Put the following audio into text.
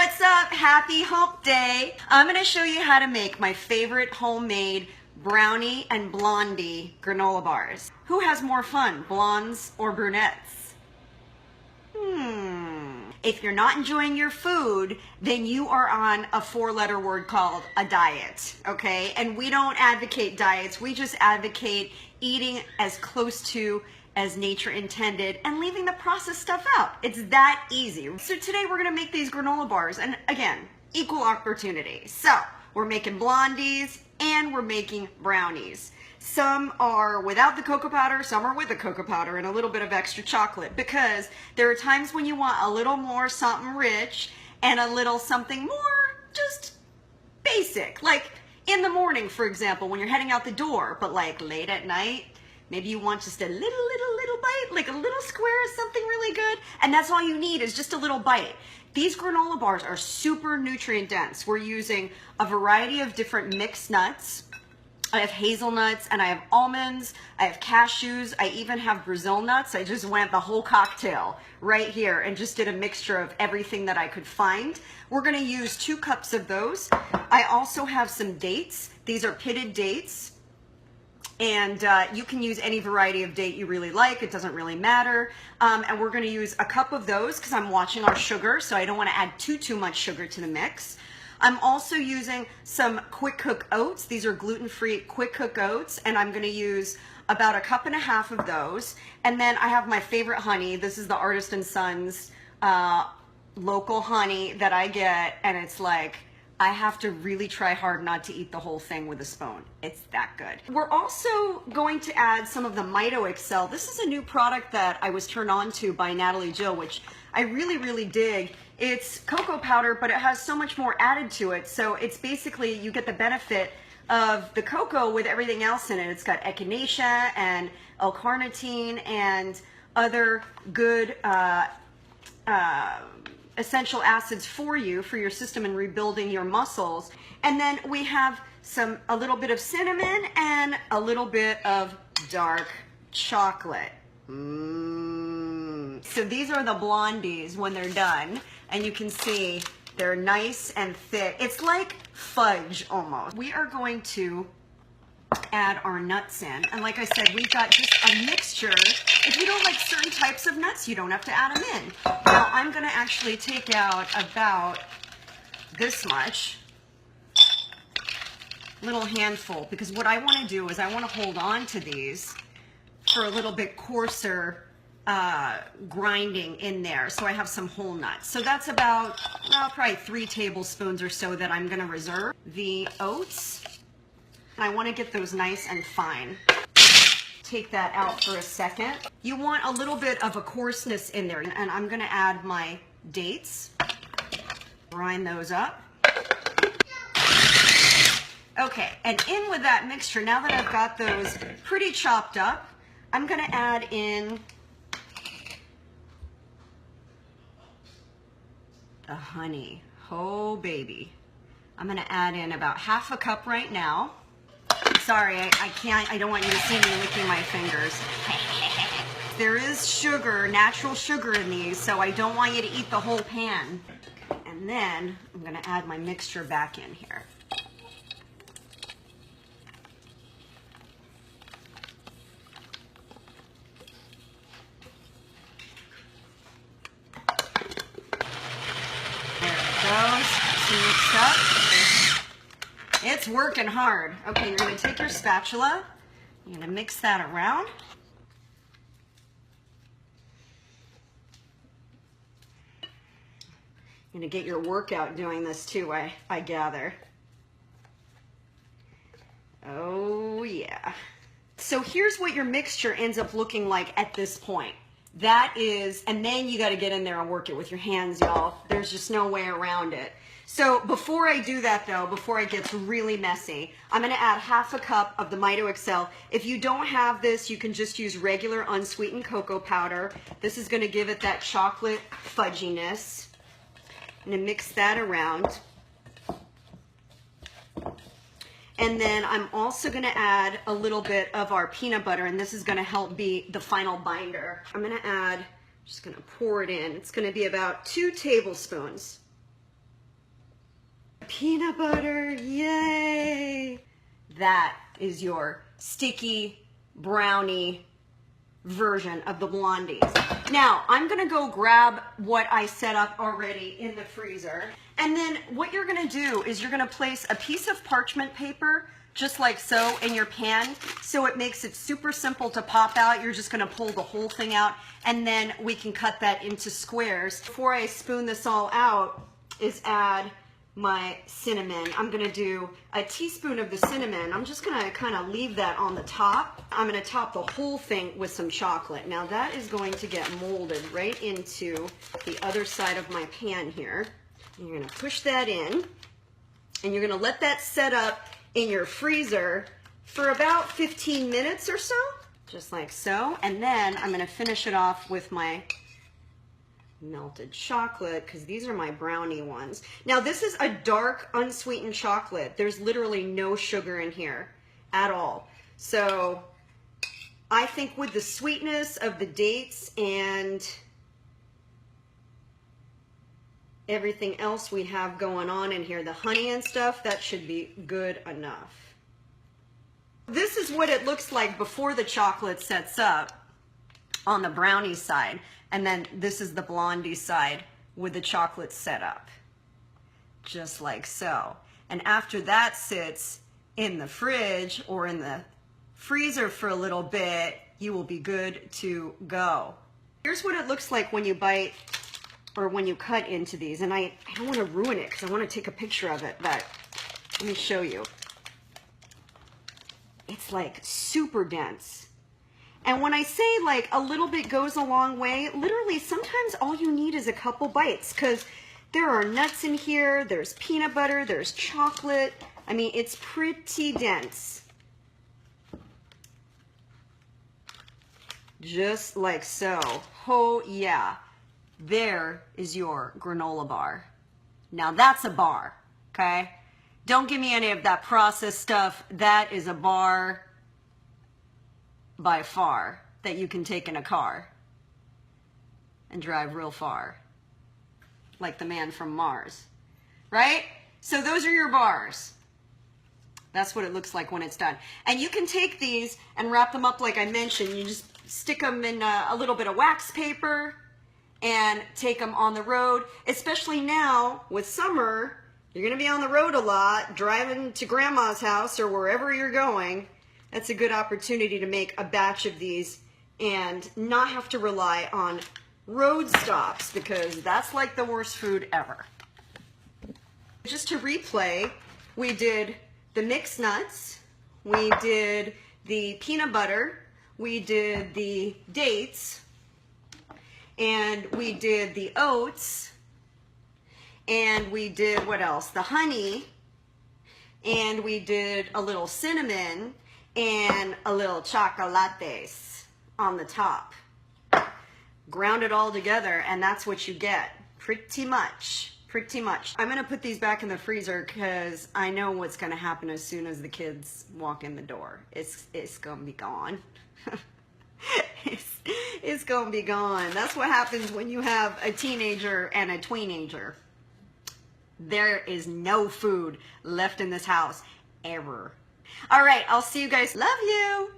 What's up? Happy hump day. I'm going to show you how to make my favorite homemade brownie and blondie granola bars. Who has more fun, blondes or brunettes? If you're not enjoying your food, then you are on a 4-letter word called a diet, okay? And we don't advocate diets. We just advocate eating as close to as nature intended and leaving the processed stuff out. It's that easy. So today we're gonna make these granola bars, and again, equal opportunity. So we're making blondies and we're making brownies. Some are without the cocoa powder, some are with the cocoa powder and a little bit of extra chocolate, because there are times when you want a little more something rich and a little something more just basic. Like in the morning, for example, when you're heading out the door, but like late at night, maybe you want just a little bite, like a little square of something really good, and that's all you need is just a little bite. These granola bars are super nutrient dense. We're using a variety of different mixed nuts. I have hazelnuts and I have almonds, I have cashews, I even have Brazil nuts. I just went the whole cocktail right here and just did a mixture of everything that I could find. We're gonna use 2 cups of those. I also have some dates. These are pitted dates. And you can use any variety of date you really like. It doesn't really matter. And we're gonna use a cup of those because I'm watching our sugar, so I don't wanna add too much sugar to the mix. I'm also using some quick cook oats. These are gluten-free quick cook oats, and I'm gonna use about 1.5 cups of those. And then I have my favorite honey. This is the Artist & Sons local honey that I get, and it's like, I have to really try hard not to eat the whole thing with a spoon. It's that good. We're also going to add some of the Mito Excel. This is a new product that I was turned on to by Natalie Jill, which I really dig. It's cocoa powder, but it has so much more added to it. So it's basically, you get the benefit of the cocoa with everything else in it. It's got echinacea and L-carnitine and other good essential acids for you, for your system and rebuilding your muscles. And then we have a little bit of cinnamon and a little bit of dark chocolate. So these are the blondies when they're done, and you can see they're nice and thick. It's like fudge almost. We are going to add our nuts in, and like I said, we've got just a mixture. If you don't like certain types of nuts, you don't have to add them in. Now I'm gonna actually take out about this much, little handful, because what I want to do is I want to hold on to these for a little bit coarser grinding in there, so I have some whole nuts. So that's about probably 3 tablespoons or so that I'm gonna reserve. The oats, I want to get those nice and fine. Take that out for a second. You want a little bit of a coarseness in there, and I'm gonna add my dates, grind those up. Okay, and in with that mixture, now that I've got those pretty chopped up, I'm gonna add in the honey. Oh baby. I'm gonna add in about 1/2 cup right now. Sorry, I can't, I don't want you to see me licking my fingers. There is sugar, natural sugar in these, so I don't want you to eat the whole pan. And then I'm gonna add my mixture back in here. There it goes, it's mixed up. It's working hard. Okay, you're gonna take your spatula, you're gonna mix that around. You're gonna get your workout doing this too, I gather. Oh yeah. So here's what your mixture ends up looking like at this point. That is, and then you gotta get in there and work it with your hands, y'all. There's just no way around it. So before I do that though, before it gets really messy, I'm gonna add 1/2 cup of the Mito Excel. If you don't have this, you can just use regular unsweetened cocoa powder. This is gonna give it that chocolate fudginess. I'm gonna mix that around. And then I'm also gonna add a little bit of our peanut butter, and this is gonna help be the final binder. I'm gonna add, just gonna pour it in. It's gonna be about 2 tablespoons. Peanut butter, yay! That is your sticky brownie version of the blondies. Now, I'm gonna go grab what I set up already in the freezer. And then what you're gonna do is you're gonna place a piece of parchment paper, just like so, in your pan, so it makes it super simple to pop out. You're just gonna pull the whole thing out, and then we can cut that into squares. Before I spoon this all out, is add my cinnamon. I'm gonna do a teaspoon of the cinnamon. I'm just gonna kind of leave that on the top. I'm gonna top the whole thing with some chocolate. Now that is going to get molded right into the other side of my pan here. You're gonna push that in, and you're gonna let that set up in your freezer for about 15 minutes or so, just like so. And then I'm gonna finish it off with my melted chocolate, because these are my brownie ones. Now this is a dark unsweetened chocolate. There's literally no sugar in here at all. So I think with the sweetness of the dates and everything else we have going on in here, the honey and stuff, that should be good enough. This is what it looks like before the chocolate sets up on the brownie side. And then this is the blondie side with the chocolate set up, just like so. And after that sits in the fridge or in the freezer for a little bit, you will be good to go. Here's what it looks like when you bite or when you cut into these. And I don't want to ruin it because I want to take a picture of it, but let me show you. It's like super dense. And when I say like a little bit goes a long way, literally sometimes all you need is a couple bites, because there are nuts in here, there's peanut butter, there's chocolate. I mean, it's pretty dense. Just like so. Oh yeah, there is your granola bar. Now that's a bar, okay? Don't give me any of that processed stuff. That is a bar by far that you can take in a car and drive real far, like the man from Mars, right? So those are your bars. That's what it looks like when it's done. And you can take these and wrap them up like I mentioned. You just stick them in a little bit of wax paper and take them on the road, especially now with summer. You're gonna be on the road a lot, driving to grandma's house or wherever you're going. That's a good opportunity to make a batch of these and not have to rely on road stops, because that's like the worst food ever. Just to replay, we did the mixed nuts, we did the peanut butter, we did the dates, and we did the oats, and we did what else? The honey, and we did a little cinnamon, and a little chocolates on the top. Ground it all together, and that's what you get, pretty much. I'm gonna put these back in the freezer because I know what's gonna happen as soon as the kids walk in the door. It's gonna be gone. It's gonna be gone. That's what happens when you have a teenager and a tweenager. There is no food left in this house, ever. All right, I'll see you guys. Love you.